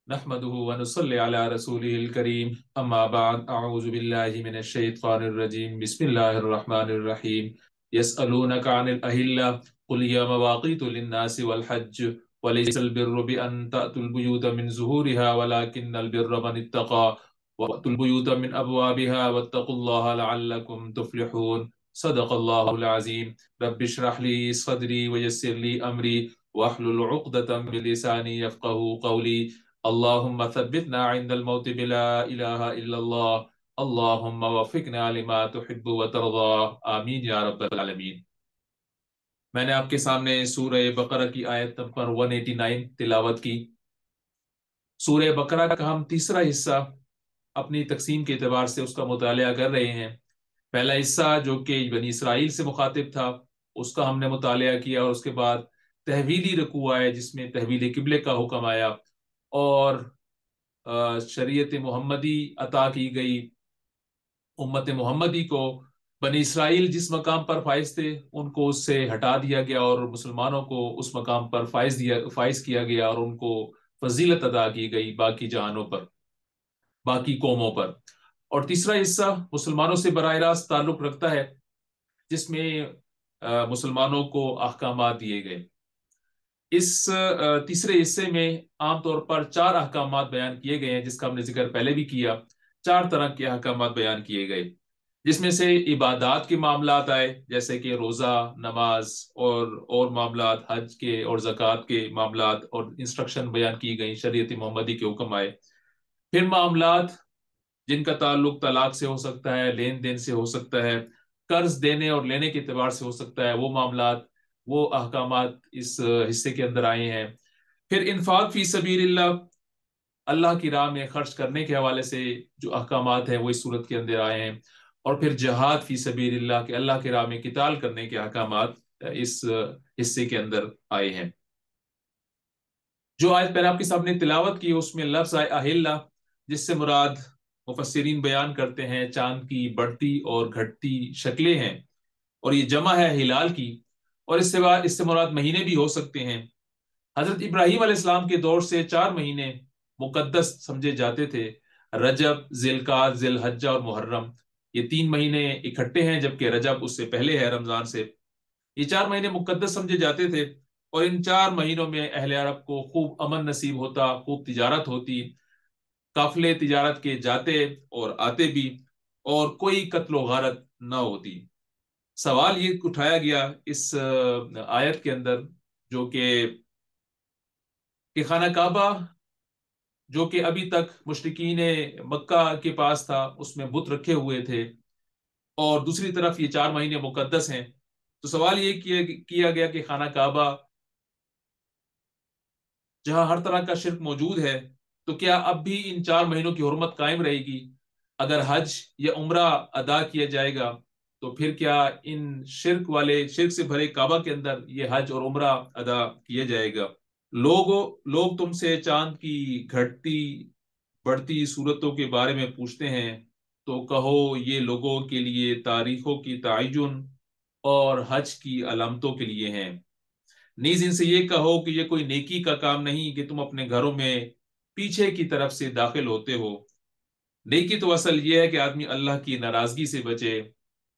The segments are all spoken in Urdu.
نحمده ونصلي على رسوله الكريم أما بعد أعوذ بالله من الشيطان الرجيم بسم الله الرحمن الرحيم يسألونك عن الأهلة قل هي مواقيت للناس والحج وليس البر بأن تأتوا البيوت من ظهورها ولكن البر من اتقى وأتوا البيوت من أبوابها واتقوا الله لعلكم تفلحون صدق الله العظيم رب اشرح لي صدري ويسر لي أمري واحلل عقدة من لساني يفقه قولي اللهم ثبتنا عند الموت بلا إله إلا الله اللهم وفقنا لما تحب وترضى آمین یا رب العالمین۔ میں نے آپ کے سامنے سورہ بقرہ کی آیت نمبر 189 تلاوت کی۔ سورہ بقرہ کا ہم تیسرا حصہ اپنی تقسیم کے اعتبار سے اس کا مطالعہ کر رہے ہیں۔ پہلا حصہ جو کہ بنی اسرائیل سے مخاطب تھا اس کا ہم نے مطالعہ کیا، اور اس کے بعد تحویلی رکوع آئے جس میں تحویل قبلے کا حکم آیا، اور شریعت محمدی عطا کی گئی امت محمدی کو۔ بنی اسرائیل جس مقام پر فائز تھے ان کو اس سے ہٹا دیا گیا، اور مسلمانوں کو اس مقام پر فائز کیا گیا، اور ان کو فضیلت عطا کی گئی باقی جہانوں پر، باقی قوموں پر۔ اور تیسرا حصہ مسلمانوں سے براہ راست تعلق رکھتا ہے جس میں مسلمانوں کو احکامات دیے گئے۔ اس تیسرے حصے میں عام طور پر 4 احکامات بیان کیے گئے ہیں جس کا ہم نے ذکر پہلے بھی کیا۔ 4 طرح کے احکامات بیان کیے گئے جس میں سے عبادات کے معاملات آئے جیسے کہ روزہ، نماز اور معاملات، حج کے اور زکوٰۃ کے معاملات اور انسٹرکشن بیان کی گئی، شریعت محمدی کے حکم آئے۔ پھر معاملات جن کا تعلق طلاق سے ہو سکتا ہے، لین دین سے ہو سکتا ہے، قرض دینے اور لینے کے اعتبار سے ہو سکتا ہے، وہ معاملات، وہ احکامات اس حصے کے اندر آئے ہیں۔ پھر انفاق فی سبیل اللہ، اللہ کی راہ میں خرچ کرنے کے حوالے سے جو احکامات ہیں وہ اس صورت کے اندر آئے ہیں۔ اور پھر جہاد فی سبیل اللہ کے اللہ کی راہ میں قتال کرنے کے احکامات اس حصے کے اندر آئے ہیں۔ جو آیت پہلے آپ کے سامنے تلاوت کی اس میں لفظ آئے اہلہ، جس سے مراد مفسرین بیان کرتے ہیں چاند کی بڑھتی اور گھٹتی شکلیں ہیں، اور یہ جمع ہے ہلال کی، اور اس سے مراد مہینے بھی ہو سکتے ہیں۔ حضرت ابراہیم علیہ السلام کے دور سے 4 مہینے مقدس سمجھے جاتے تھے، رجب، ذی القعدہ، ذی الحجہ اور محرم۔ یہ 3 مہینے اکٹھے ہیں جبکہ رجب اس سے پہلے ہے، رمضان سے۔ یہ 4 مہینے مقدس سمجھے جاتے تھے، اور ان 4 مہینوں میں اہل عرب کو خوب امن نصیب ہوتا، خوب تجارت ہوتی، قافلے تجارت کے جاتے اور آتے بھی، اور کوئی قتل و غارت نہ ہوتی۔ سوال یہ اٹھایا گیا اس آیت کے اندر جو کہ خانہ کعبہ جو کہ ابھی تک مشرکین مکہ کے پاس تھا اس میں بت رکھے ہوئے تھے، اور دوسری طرف یہ 4 مہینے مقدس ہیں، تو سوال یہ کیا گیا کہ خانہ کعبہ جہاں ہر طرح کا شرک موجود ہے تو کیا اب بھی ان 4 مہینوں کی حرمت قائم رہے گی؟ اگر حج یا عمرہ ادا کیا جائے گا تو پھر کیا ان شرک سے بھرے کعبہ کے اندر یہ حج اور عمرہ ادا کیا جائے گا؟ لوگ تم سے چاند کی گھٹتی بڑھتی صورتوں کے بارے میں پوچھتے ہیں، تو کہو یہ لوگوں کے لیے تاریخوں کی تعین اور حج کی علامتوں کے لیے ہیں۔ نیز ان سے یہ کہو کہ یہ کوئی نیکی کا کام نہیں کہ تم اپنے گھروں میں پیچھے کی طرف سے داخل ہوتے ہو۔ نیکی تو اصل یہ ہے کہ آدمی اللہ کی ناراضگی سے بچے،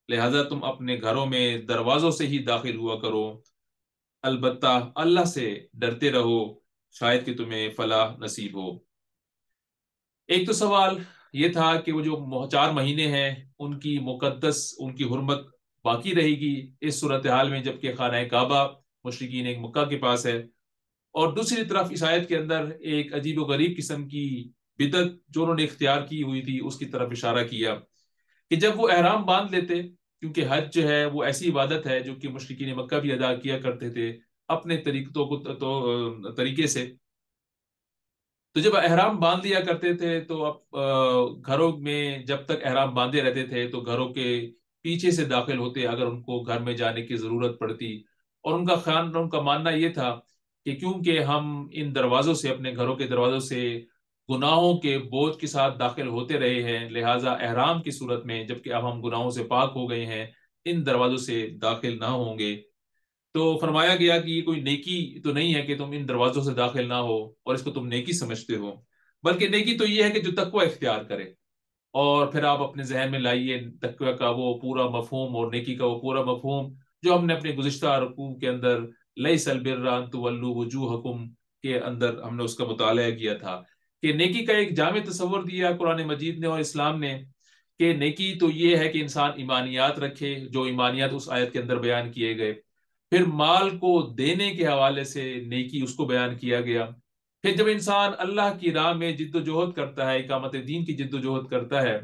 لہذا تم اپنے گھروں میں دروازوں سے ہی داخل ہوا کرو، البتہ اللہ سے ڈرتے رہو، شاید کہ تمہیں فلاح نصیب ہو۔ ایک تو سوال یہ تھا کہ وہ جو 4 مہینے ہیں ان کی مقدس، ان کی حرمت باقی رہے گی اس صورتحال میں جبکہ خانہ کعبہ مشرکین ایک مکہ کے پاس ہے، اور دوسری طرف اس آیت کے اندر ایک عجیب و غریب قسم کی بدعت جو انہوں نے اختیار کی ہوئی تھی اس کی طرف اشارہ کیا کہ جب وہ احرام باندھ لیتے، کیونکہ حج جو ہے وہ ایسی عبادت ہے جو کہ مشرکین مکہ بھی ادا کیا کرتے تھے اپنے طریقے سے، تو جب احرام باندھ لیا کرتے تھے تو اب گھروں میں جب تک احرام باندھے رہتے تھے تو گھروں کے پیچھے سے داخل ہوتے اگر ان کو گھر میں جانے کی ضرورت پڑتی، اور ان کا ماننا یہ تھا کہ کیونکہ ہم ان دروازوں سے، اپنے گھروں کے دروازوں سے گناہوں کے بوجھ کے ساتھ داخل ہوتے رہے ہیں، لہٰذا احرام کی صورت میں جبکہ اب ہم گناہوں سے پاک ہو گئے ہیں ان دروازوں سے داخل نہ ہوں گے۔ تو فرمایا گیا کہ یہ کوئی نیکی تو نہیں ہے کہ تم ان دروازوں سے داخل نہ ہو اور اس کو تم نیکی سمجھتے ہو۔ بلکہ نیکی تو یہ ہے کہ جو تقوی اختیار کرے. اور پھر آپ اپنے ذہن میں لائیے تقوی کا وہ پورا مفہوم اور نیکی کا وہ پورا مفہوم جو ہم نے اپنے گزشتہ رکوع کے اندر لیس البر ان تولوا وجوہکم کے اندر ہم نے اس کا مطالعہ کیا تھا، کہ نیکی کا ایک جامع تصور دیا قرآن مجید نے اور اسلام نے، کہ نیکی تو یہ ہے کہ انسان ایمانیات رکھے، جو ایمانیات اس آیت کے اندر بیان کیے گئے. پھر مال کو دینے کے حوالے سے نیکی اس کو بیان کیا گیا. پھر جب انسان اللہ کی راہ میں جد و جہد کرتا ہے، اقامت دین کی جد و جہد کرتا ہے،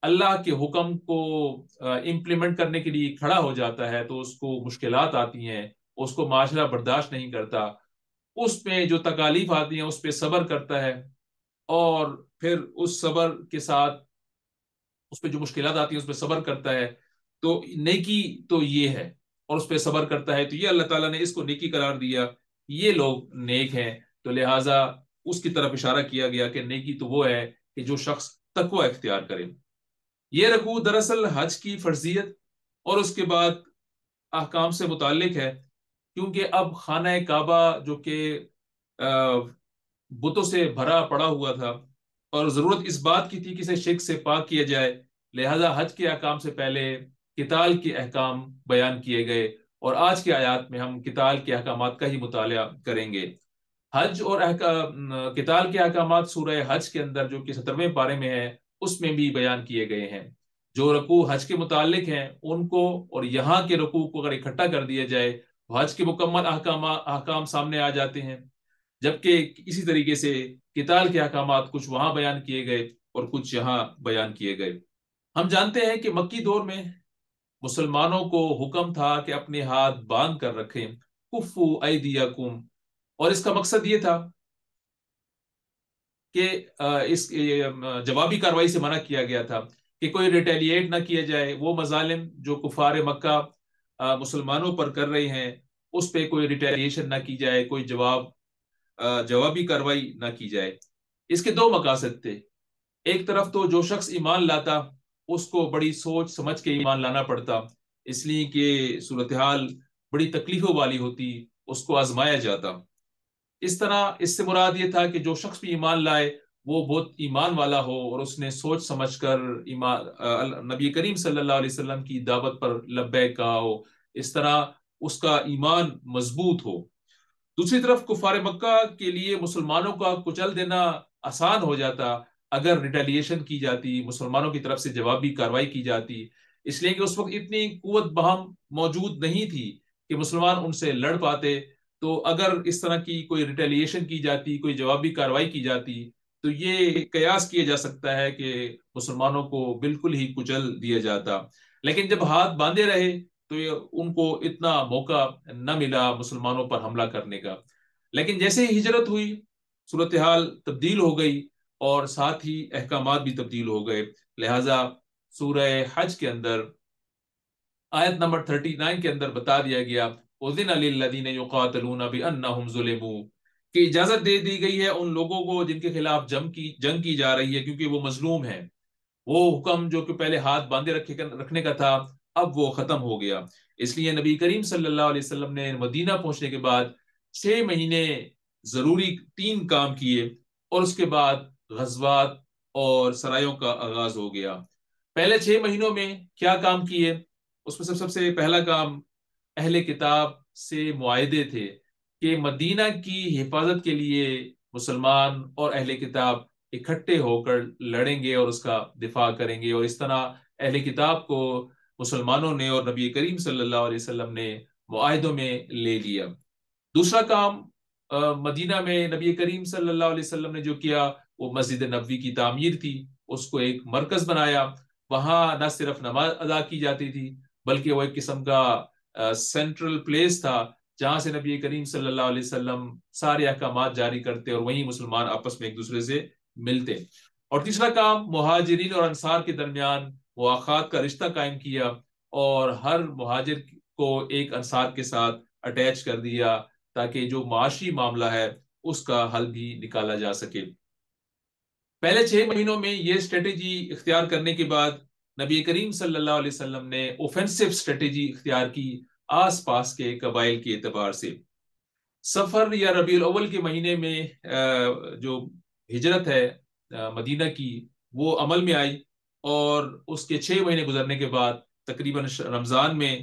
اللہ کے حکم کو امپلیمنٹ کرنے کے لیے کھڑا ہو جاتا ہے، تو اس کو مشکلات آتی ہیں، اس کو معاشرہ برداشت نہیں کرتا، اس میں جو تکالیف آتی ہیں اس پہ صبر کرتا ہے، اور پھر اس صبر کے ساتھ اس پہ جو مشکلات آتی ہیں اس پہ صبر کرتا ہے، تو نیکی تو یہ ہے، اور اس پہ صبر کرتا ہے، تو یہ اللہ تعالیٰ نے اس کو نیکی قرار دیا. یہ لوگ نیک ہیں. تو لہٰذا اس کی طرف اشارہ کیا گیا کہ نیکی تو وہ ہے کہ جو شخص تقوی اختیار کرے. یہ رکوع دراصل حج کی فرضیت اور اس کے بعد احکام سے متعلق ہے، کیونکہ اب خانہ کعبہ جو کہ بتوں سے بھرا پڑا ہوا تھا، اور ضرورت اس بات کی تھی کہ اسے شرک سے پاک کیا جائے، لہذا حج کے احکام سے پہلے قتال کے احکام بیان کیے گئے، اور آج کے آیات میں ہم قتال کے احکامات کا ہی مطالعہ کریں گے. حج اور قتال کے احکامات سورہ حج کے اندر جو کہ 17ویں پارے میں ہے اس میں بھی بیان کیے گئے ہیں. جو رکوع حج کے متعلق ہیں ان کو اور یہاں کے رکوع کو اگر اکٹھا کر دیا جائے تو حج کے مکمل احکام سامنے آ جاتے ہیں، جبکہ اسی طریقے سے قتال کے احکامات کچھ وہاں بیان کیے گئے اور کچھ یہاں بیان کیے گئے. ہم جانتے ہیں کہ مکی دور میں مسلمانوں کو حکم تھا کہ اپنے ہاتھ باندھ کر رکھیں، کفو ایدیکم، اور اس کا مقصد یہ تھا کہ اس جوابی کاروائی سے منع کیا گیا تھا کہ کوئی ریٹیلیٹ نہ کیا جائے. وہ مظالم جو کفار مکہ مسلمانوں پر کر رہے ہیں اس پہ کوئی ریٹیلیشن نہ کی جائے، کوئی جوابی کاروائی نہ کی جائے. اس کے دو مقاصد تھے. ایک طرف تو جو شخص ایمان لاتا اس کو بڑی سوچ سمجھ کے ایمان لانا پڑتا، اس لیے کہ صورتحال بڑی تکلیفوں والی ہوتی، اس کو آزمایا جاتا. اس طرح اس سے مراد یہ تھا کہ جو شخص بھی ایمان لائے وہ بہت ایمان والا ہو اور اس نے سوچ سمجھ کر نبی کریم صلی اللہ علیہ وسلم کی دعوت پر لبیک کہا ہو، اس طرح اس کا ایمان مضبوط ہو. دوسری طرف کفار مکہ کے لیے مسلمانوں کا کچل دینا آسان ہو جاتا اگر ریٹیلیشن کی جاتی، مسلمانوں کی طرف سے جوابی کاروائی کی جاتی، اس لیے کہ اس وقت اتنی قوت بہم موجود نہیں تھی کہ مسلمان ان سے لڑ پاتے. تو اگر اس طرح کی کوئی ریٹیلیشن کی جاتی، کوئی جوابی کاروائی کی جاتی، تو یہ قیاس کیا جا سکتا ہے کہ مسلمانوں کو بالکل ہی کچل دیا جاتا. لیکن جب ہاتھ باندھے رہے تو ان کو اتنا موقع نہ ملا مسلمانوں پر حملہ کرنے کا. لیکن جیسے ہی ہجرت ہوئی صورتحال تبدیل ہو گئی اور ساتھ ہی احکامات بھی تبدیل ہو گئے. لہٰذا سورہ حج کے اندر آیت نمبر 39 کے اندر بتا دیا گیا اذن للذین یقاتلون بانہم ظلموا، کہ اجازت دے دی گئی ہے ان لوگوں کو جن کے خلاف جنگ کی جا رہی ہے کیونکہ وہ مظلوم ہیں. وہ حکم جو کہ پہلے ہاتھ باندھے رکھنے کا تھا اب وہ ختم ہو گیا. اس لیے نبی کریم صلی اللہ علیہ وسلم نے مدینہ پہنچنے کے بعد 6 مہینے ضروری 3 کام کیے، اور اس کے بعد غزوات اور سرایوں کا آغاز ہو گیا. پہلے 6 مہینوں میں کیا کام کیے؟ اس میں سب سے پہلا کام اہل کتاب سے معاہدے تھے کہ مدینہ کی حفاظت کے لیے مسلمان اور اہل کتاب اکٹھے ہو کر لڑیں گے اور اس کا دفاع کریں گے، اور اس طرح اہل کتاب کو مسلمانوں نے اور نبی کریم صلی اللہ علیہ وسلم نے معاہدوں میں لے لیا. دوسرا کام مدینہ میں نبی کریم صلی اللہ علیہ وسلم نے جو کیا وہ مسجد نبوی کی تعمیر تھی. اس کو ایک مرکز بنایا، وہاں نہ صرف نماز ادا کی جاتی تھی بلکہ وہ ایک قسم کا سینٹرل پلیس تھا جہاں سے نبی کریم صلی اللہ علیہ وسلم سارے احکامات جاری کرتے اور وہیں مسلمان آپس میں ایک دوسرے سے ملتے. اور تیسرا کام مہاجرین اور انصار کے درمیان مواخات کا رشتہ قائم کیا اور ہر مہاجر کو ایک انصار کے ساتھ اٹیچ کر دیا تاکہ جو معاشی معاملہ ہے اس کا حل بھی نکالا جا سکے. پہلے 6 مہینوں میں یہ اسٹریٹجی اختیار کرنے کے بعد نبی کریم صلی اللہ علیہ وسلم نے اوفینسو اسٹریٹجی اختیار کی آس پاس کے قبائل کے اعتبار سے. سفر یا ربیع الاول کے مہینے میں جو ہجرت ہے مدینہ کی، وہ عمل میں آئی، اور اس کے 6 مہینے گزرنے کے بعد تقریباً رمضان میں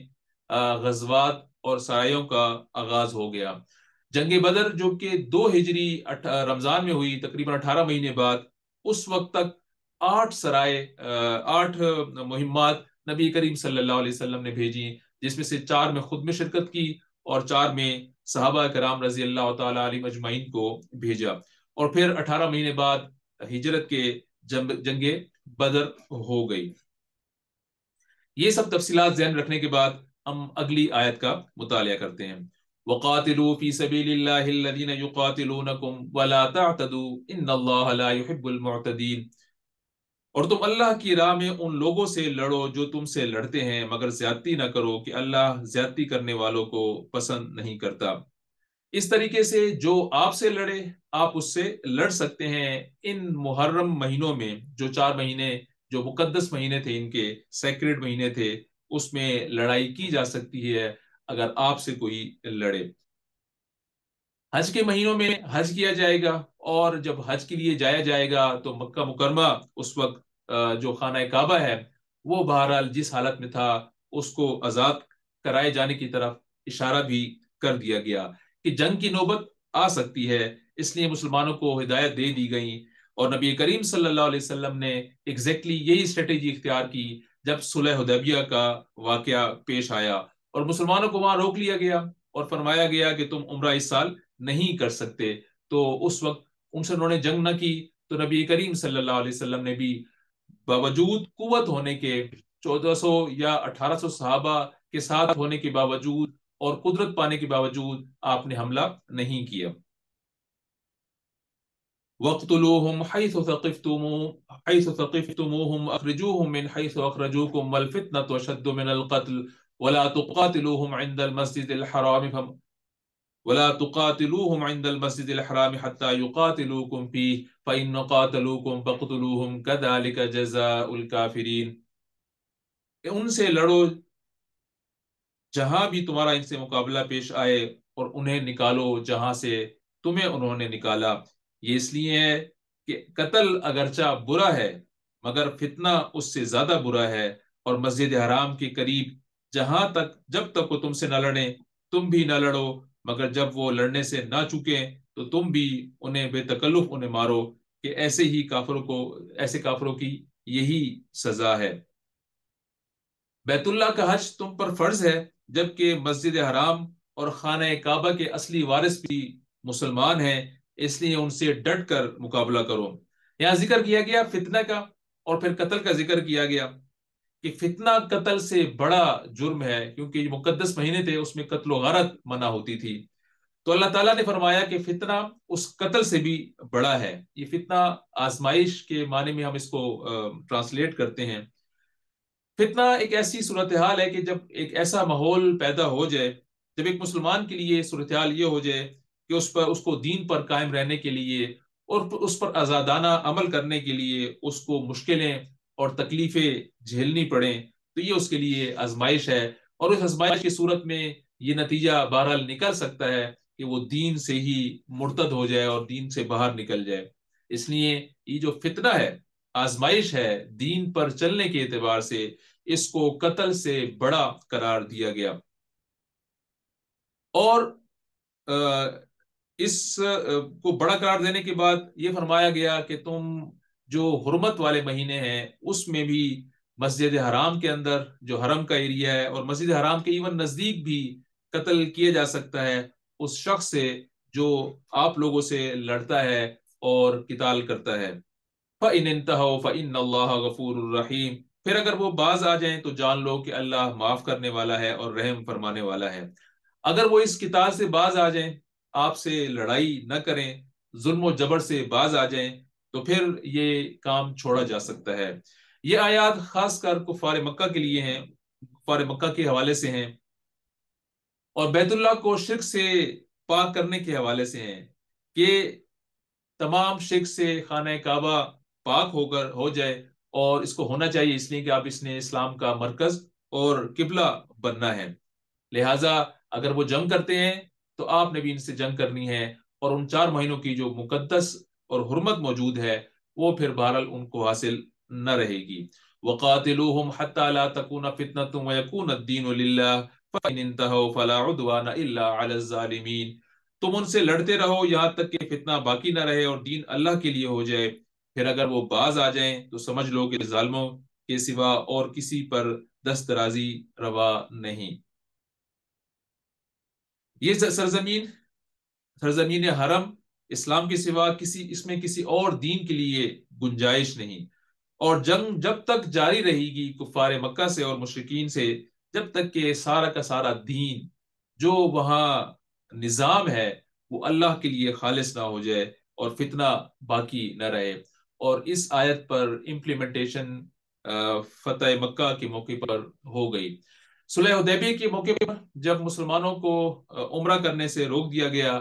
غزوات اور سرایوں کا آغاز ہو گیا۔ جنگ بدر جو کہ 2 ہجری رمضان میں ہوئی، تقریباً 18 مہینے بعد، اس وقت تک 8 سرائے، 8 مہمات نبی کریم صلی اللہ علیہ وسلم نے بھیجی، جس میں سے 4 میں خود میں شرکت کی اور 4 میں صحابہ کرام رضی اللہ تعالی علیہ مجمعین کو بھیجا، اور پھر 18 مہینے بعد ہجرت کے جنگ بدر ہو گئی۔ یہ سب تفصیلات ذہن رکھنے کے بعد ہم اگلی آیت کا مطالعہ کرتے ہیں۔ وَقَاتِلُوا فِي سَبِيلِ اللَّهِ الَّذِينَ يُقَاتِلُونَكُمْ وَلَا تَعْتَدُوا إِنَّ اللَّهَ لَا يُحِبُّ الْمُعْتَدِينَ، اور تم اللہ کی راہ میں ان لوگوں سے لڑو جو تم سے لڑتے ہیں، مگر زیادتی نہ کرو کہ اللہ زیادتی کرنے والوں کو پسند نہیں کرتا۔ اس طریقے سے جو آپ سے لڑے آپ اس سے لڑ سکتے ہیں۔ ان محرم مہینوں میں جو 4 مہینے جو مقدس مہینے تھے، ان کے سیکرڈ مہینے تھے، اس میں لڑائی کی جا سکتی ہے اگر آپ سے کوئی لڑے۔ حج کے مہینوں میں حج کیا جائے گا، اور جب حج کے لیے جایا جائے گا تو مکہ مکرمہ اس وقت جو خانہ کعبہ ہے وہ بہرحال جس حالت میں تھا اس کو آزاد کرائے جانے کی طرف اشارہ بھی کر دیا گیا کہ جنگ کی نوبت آ سکتی ہے، اس لیے مسلمانوں کو ہدایت دے دی گئی، اور نبی کریم صلی اللہ علیہ وسلم نے ایگزیکٹلی یہی اسٹریٹجی اختیار کی جب صلح حدیبیہ کا واقعہ پیش آیا اور مسلمانوں کو وہاں روک لیا گیا اور فرمایا گیا کہ تم عمرہ اس سال نہیں کر سکتے، تو اس وقت ان سے انہوں نے جنگ نہ کی، تو نبی کریم صلی اللہ علیہ وسلم نے بھی باوجود قوت ہونے کے 1400 یا 1800 صحابہ کے ساتھ ہونے کے باوجود اور قدرت پانے کے باوجود آپ نے حملہ نہیں کیا۔ وَاقْتُلُوهُمْ حَيْثُ ثَقِفْتُمُوهُمْ أَخْرِجُوهُمْ مِنْ حَيْثُ أَخْرَجُوكُمْ وَالْفِتْنَةُ أَشَدُّ مِنَ الْقَتْلِ وَلَا تُقَاتِلُوهُمْ عِنْدَ الْمَسْجِدِ الْحَرَامِ حَتَّى يُقَاتِلُوكُمْ فِيهِ فَإِنْ قَاتَلُوكُمْ فَاقْتُلُوهُمْ كَذَلِكَ جَزَاءُ الْكَافِرِينَ، ان سے لڑو جہاں بھی تمہارا ان سے مقابلہ پیش آئے، اور انہیں نکالو جہاں سے تمہیں انہوں نے نکالا۔ یہ اس لیے ہے کہ قتل اگرچہ برا ہے مگر فتنہ اس سے زیادہ برا ہے، اور مسجد حرام کے قریب جب تک وہ تم سے نہ لڑیں تم بھی نہ لڑو، مگر جب وہ لڑنے سے نہ چکیں تو تم بھی انہیں بے تکلف انہیں مارو، کہ ایسے کافروں کی یہی سزا ہے۔ بیت اللہ کا حج تم پر فرض ہے، جبکہ مسجد حرام اور خانہ کعبہ کے اصلی وارث بھی مسلمان ہیں، اس لیے ان سے ڈٹ کر مقابلہ کرو۔ یہاں ذکر کیا گیا فتنہ کا، اور پھر قتل کا ذکر کیا گیا کہ فتنہ قتل سے بڑا جرم ہے، کیونکہ یہ مقدس مہینے تھے، اس میں قتل و غارت منع ہوتی تھی، تو اللہ تعالیٰ نے فرمایا کہ فتنہ اس قتل سے بھی بڑا ہے۔ یہ فتنہ آزمائش کے معنی میں ہم اس کو ٹرانسلیٹ کرتے ہیں۔ فتنہ ایک ایسی صورتحال ہے کہ جب ایک ایسا ماحول پیدا ہو جائے، جب ایک مسلمان کے لیے صورتحال یہ ہو جائے کہ اس کو دین پر قائم رہنے کے لیے اور اس پر آزادانہ عمل کرنے کے لیے اس کو مشکلیں اور تکلیفیں جھیلنی پڑیں، تو یہ اس کے لیے آزمائش ہے، اور اس آزمائش کی صورت میں یہ نتیجہ بہرحال نکل سکتا ہے کہ وہ دین سے ہی مرتد ہو جائے اور دین سے باہر نکل جائے۔ اس لیے یہ جو فتنہ ہے، آزمائش ہے دین پر چلنے کے اعتبار سے، اس کو قتل سے بڑا قرار دیا گیا، اور اس کو بڑا قرار دینے کے بعد یہ فرمایا گیا کہ تم جو حرمت والے مہینے ہیں اس میں بھی مسجد حرام کے اندر جو حرم کا ایریا ہے، اور مسجد حرام کے ایون نزدیک بھی قتل کیا جا سکتا ہے اس شخص سے جو آپ لوگوں سے لڑتا ہے اور قتال کرتا ہے۔ فَإِنِ انْتَهَوْا فَإِنَّ اللَّهَ غَفُورٌ رَحِيمٌ، پھر اگر وہ باز آ جائیں تو جان لو کہ اللہ معاف کرنے والا ہے اور رحم فرمانے والا ہے۔ اگر وہ اس قتال سے باز آ جائیں، آپ سے لڑائی نہ کریں، ظلم و جبر سے باز آ جائیں، تو پھر یہ کام چھوڑا جا سکتا ہے۔ یہ آیات خاص کر کفار مکہ کے لیے ہیں، کفار مکہ کے حوالے سے ہیں، اور بیت اللہ کو شرک سے پاک کرنے کے حوالے سے ہیں کہ تمام شرک سے خانہ کعبہ پاک ہو جائے، اور اس کو ہونا چاہیے اس لیے کہ آپ اس نے اسلام کا مرکز اور قبلہ بننا ہے، لہٰذا اگر وہ جنگ کرتے ہیں تو آپ نے بھی ان سے جنگ کرنی ہے، اور ان 4 مہینوں کی جو مقدس اور حرمت موجود ہے وہ پھر بہرحال ان کو حاصل نہ رہے گی۔ وَقَاتِلُوهُمْ حَتَّى لَا تَكُونَ فِتْنَةٌ وَيَكُونَ الدِّينُ لِلَّهِ فَإِنِ انتهوا فَلَا عُدْوَانَ إِلَّا عَلَى الظَّالِمِينَ۔ تم ان سے لڑتے رہو یہاں تک کہ فتنہ باقی نہ رہے اور دین اللہ کے لیے ہو جائے، پھر اگر وہ باز آ جائیں تو سمجھ لو کہ ظالموں کے سوا اور کسی پر دست درازی روا نہیں۔ یہ سرزمین حرم اسلام کے سوا اس میں کسی اور دین کے لیے گنجائش نہیں، اور جنگ جب تک جاری رہے گی کفار مکہ سے اور مشرکین سے، جب تک کہ سارا کا سارا دین جو وہاں نظام ہے وہ اللہ کے لیے خالص نہ ہو جائے اور فتنہ باقی نہ رہے۔ اور اس آیت پر امپلیمنٹیشن فتح مکہ کے موقع پر ہو گئی۔ صلح حدیبیہ کے موقع پر جب مسلمانوں کو عمرہ کرنے سے روک دیا گیا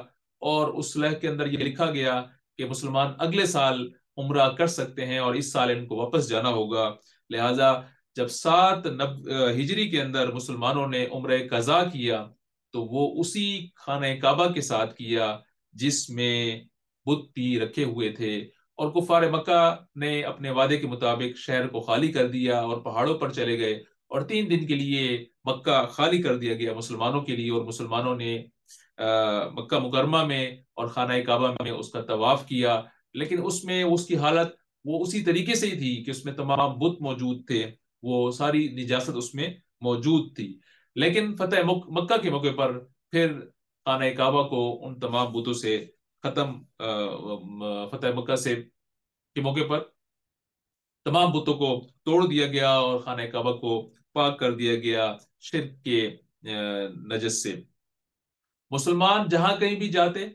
اور اس صلح کے اندر یہ لکھا گیا کہ مسلمان اگلے سال عمرہ کر سکتے ہیں اور اس سال ان کو واپس جانا ہوگا، لہذا جب 7 ہجری کے اندر مسلمانوں نے عمرہ قضا کیا تو وہ اسی خانہ کعبہ کے ساتھ کیا جس میں بت بھی رکھے ہوئے تھے، اور کفار مکہ نے اپنے وعدے کے مطابق شہر کو خالی کر دیا اور پہاڑوں پر چلے گئے، اور 3 دن کے لیے مکہ خالی کر دیا گیا مسلمانوں کے لیے، اور مسلمانوں نے مکہ مکرمہ میں اور خانہ کعبہ میں اس کا طواف کیا، لیکن اس میں اس کی حالت وہ اسی طریقے سے ہی تھی کہ اس میں تمام بت موجود تھے، وہ ساری نجاست اس میں موجود تھی۔ لیکن فتح مکہ کے موقع پر پھر خانہ کعبہ کو ان تمام بتوں سے ختم فتح مکہ سے کے موقع پر تمام بتوں کو توڑ دیا گیا اور خانہ کعبہ کو پاک کر دیا گیا شرک کے نجس سے۔ مسلمان جہاں کہیں بھی جاتے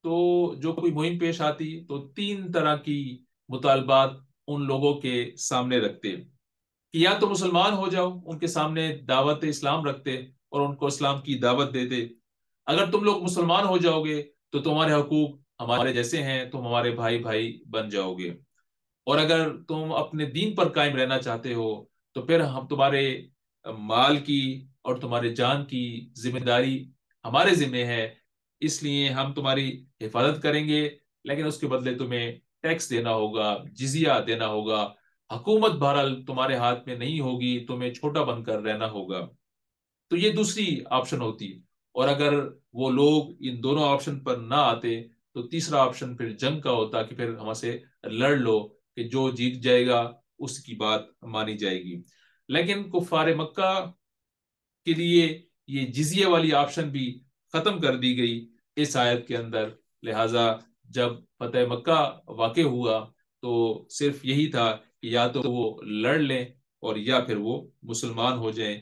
تو جو کوئی مہم پیش آتی تو 3 طرح کی مطالبات ان لوگوں کے سامنے رکھتے کہ یا تو مسلمان ہو جاؤ، ان کے سامنے دعوت اسلام رکھتے اور ان کو اسلام کی دعوت دیتے، اگر تم لوگ مسلمان ہو جاؤ گے تو تمہارے حقوق ہمارے جیسے ہیں، تم ہمارے بھائی بھائی بن جاؤ گے، اور اگر تم اپنے دین پر قائم رہنا چاہتے ہو تو پھر ہم تمہارے مال کی اور تمہارے جان کی ذمہ داری ہمارے ذمہ ہے، اس لیے ہم تمہاری حفاظت کریں گے، لیکن اس کے بدلے تمہیں ٹیکس دینا ہوگا، جزیہ دینا ہوگا، حکومت بہرحال تمہارے ہاتھ میں نہیں ہوگی، تمہیں چھوٹا بن کر رہنا ہوگا۔ تو یہ دوسری آپشن ہوتی، اور اگر وہ لوگ ان دونوں آپشن پر نہ آتے تو تیسرا آپشن پھر جنگ کا ہوتا کہ پھر ہم سے لڑ لو، کہ جو جیت جائے گا اس کی بات مانی جائے گی۔ لیکن کفار مکہ کے لیے یہ جزیہ والی آپشن بھی ختم کر دی گئی اس آیت کے اندر، لہٰذا جب فتح مکہ واقع ہوا تو صرف یہی تھا کہ یا تو وہ لڑ لیں اور یا پھر وہ مسلمان ہو جائیں،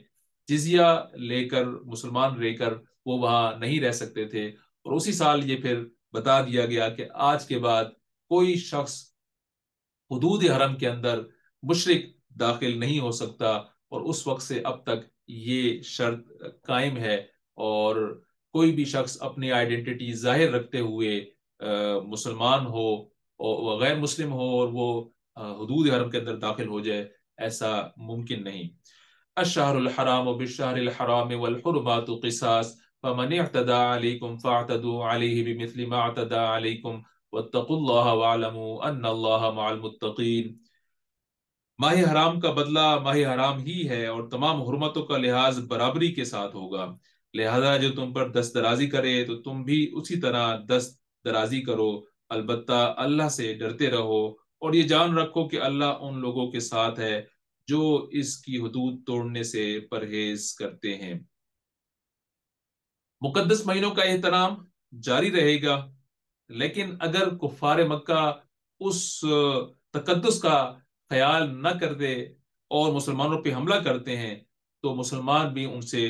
جزیہ لے کر مسلمان رہ کر وہ وہاں نہیں رہ سکتے تھے، اور اسی سال یہ پھر بتا دیا گیا کہ آج کے بعد کوئی شخص حدود حرم کے اندر مشرک داخل نہیں ہو سکتا، اور اس وقت سے اب تک یہ شرط قائم ہے، اور کوئی بھی شخص اپنی آئیڈینٹی ظاہر رکھتے ہوئے مسلمان ہو اور غیر مسلم ہو اور وہ حدود حرم کے اندر داخل ہو جائے، ایسا ممکن نہیں۔ الشہر الحرام بالشہر الحرام والحرمات قصاص فمن اعتدى عليكم فاعتدوا عليه بمثل ما اعتدى عليكم واتقوا الله واعلموا ان الله مع المتقين۔ ماہ حرام کا بدلہ ماہ حرام ہی ہے، اور تمام حرمتوں کا لحاظ برابری کے ساتھ ہوگا، لہذا جو تم پر دست درازی کرے تو تم بھی اسی طرح دست درازی کرو، البتہ اللہ سے ڈرتے رہو، اور یہ جان رکھو کہ اللہ ان لوگوں کے ساتھ ہے جو اس کی حدود توڑنے سے پرہیز کرتے ہیں۔ مقدس مہینوں کا احترام جاری رہے گا، لیکن اگر کفار مکہ اس تقدس کا خیال نہ کرتے اور مسلمانوں پہ حملہ کرتے ہیں تو مسلمان بھی ان سے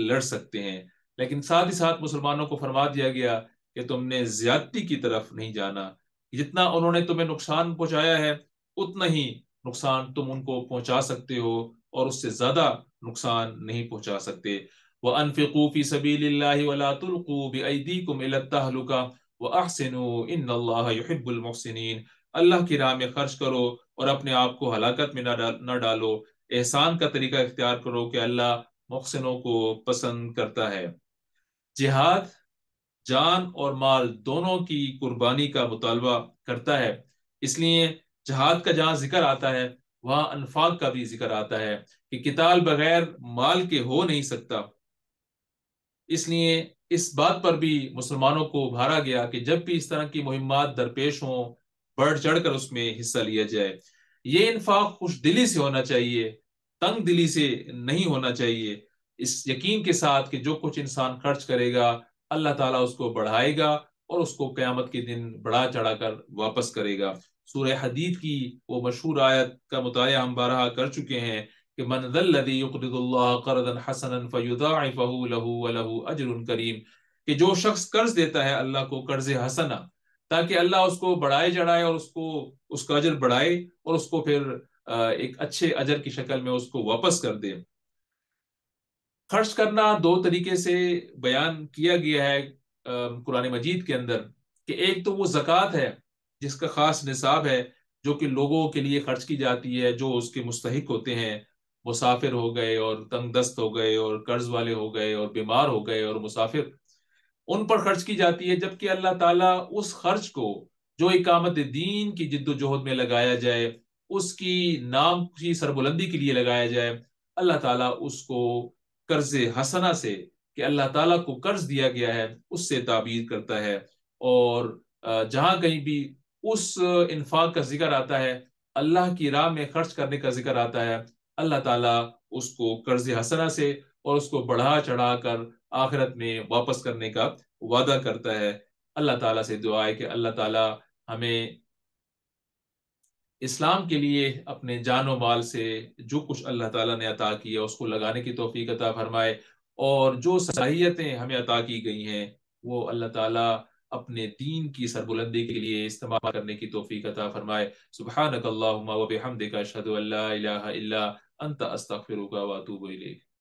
لڑ سکتے ہیں، لیکن ساتھ ہی ساتھ مسلمانوں کو فرما دیا گیا کہ تم نے زیادتی کی طرف نہیں جانا، جتنا انہوں نے تمہیں نقصان پہنچایا ہے اتنا ہی نقصان تم ان کو پہنچا سکتے ہو، اور اس سے زیادہ نقصان نہیں پہنچا سکتے۔ وَأَنفِقُوا فِي سَبِيلِ اللَّهِ وَلَا تُلْقُوا بِأَيْدِيكُمْ إِلَى التَّهْلُكَةِ وَأَحْسِنُوا إِنَّ اللَّهَ يُحِبُّ الْمُحْسِنِينَ۔ اللہ کی راہ میں خرچ کرو اور اپنے آپ کو ہلاکت میں نہ ڈالو، احسان کا طریقہ اختیار کرو کہ اللہ محسنوں کو پسند کرتا ہے۔ جہاد جان اور مال دونوں کی قربانی کا مطالبہ کرتا ہے۔ اس لیے جہاد کا جہاں ذکر آتا ہے وہاں انفاق کا بھی ذکر آتا ہے کہ قتال بغیر مال کے ہو نہیں سکتا۔ اس لیے اس بات پر بھی مسلمانوں کو ابھارا گیا کہ جب بھی اس طرح کی مہمات درپیش ہوں بڑھ چڑھ کر اس میں حصہ لیا جائے۔ یہ انفاق خوش دلی سے ہونا چاہیے، تنگ دلی سے نہیں ہونا چاہیے، اس یقین کے ساتھ کہ جو کچھ انسان خرچ کرے گا اللہ تعالیٰ اس کو بڑھائے گا اور اس کو قیامت کے دن بڑھا چڑھا کر واپس کرے گا۔ سورہ حدید کی وہ مشہور آیت کا مطالعہ ہم بارہا کر چکے ہیں کہ من ذا الذی یقرض اللہ قرضا حسنا فیضاعفہ لہ ولہ اجر کریم، کہ جو شخص قرض دیتا ہے اللہ کو قرض حسنا تاکہ اللہ اس کو بڑھائے چڑھائے اور اس کا اجر بڑھائے اور اس کو پھر ایک اچھے اجر کی شکل میں اس کو واپس کر دے۔ خرچ کرنا دو طریقے سے بیان کیا گیا ہے قرآن مجید کے اندر، کہ ایک تو وہ زکوٰۃ ہے جس کا خاص نصاب ہے جو کہ لوگوں کے لیے خرچ کی جاتی ہے جو اس کے مستحق ہوتے ہیں، مسافر ہو گئے اور تنگ دست ہو گئے اور قرض والے ہو گئے اور بیمار ہو گئے اور مسافر، ان پر خرچ کی جاتی ہے۔ جبکہ اللہ تعالیٰ اس خرچ کو جو اقامت دین کی جد و جہد میں لگایا جائے، اس کی نام کی سربلندی کے لیے لگایا جائے، اللہ تعالیٰ اس کو قرض حسنہ سے، کہ اللہ تعالیٰ کو قرض دیا گیا ہے، اس سے تعبیر کرتا ہے۔ اور جہاں کہیں بھی اس انفاق کا ذکر آتا ہے، اللہ کی راہ میں خرچ کرنے کا ذکر آتا ہے، اللہ تعالیٰ اس کو قرض حسنہ سے اور اس کو بڑھا چڑھا کر آخرت میں واپس کرنے کا وعدہ کرتا ہے۔ اللہ تعالیٰ سے دعا ہے کہ اللہ تعالیٰ ہمیں اسلام کے لیے اپنے جان و مال سے جو کچھ اللہ تعالیٰ نے عطا کیا اس کو لگانے کی توفیق عطا فرمائے، اور جو صلاحیتیں ہمیں عطا کی گئی ہیں وہ اللہ تعالیٰ اپنے دین کی سربلندی کے لیے استعمال کرنے کی توفیق عطا فرمائے۔ سبحانک اللہم و بحمدک اشہد ان لا الہ الا انت استغفرک و اتوب الیک۔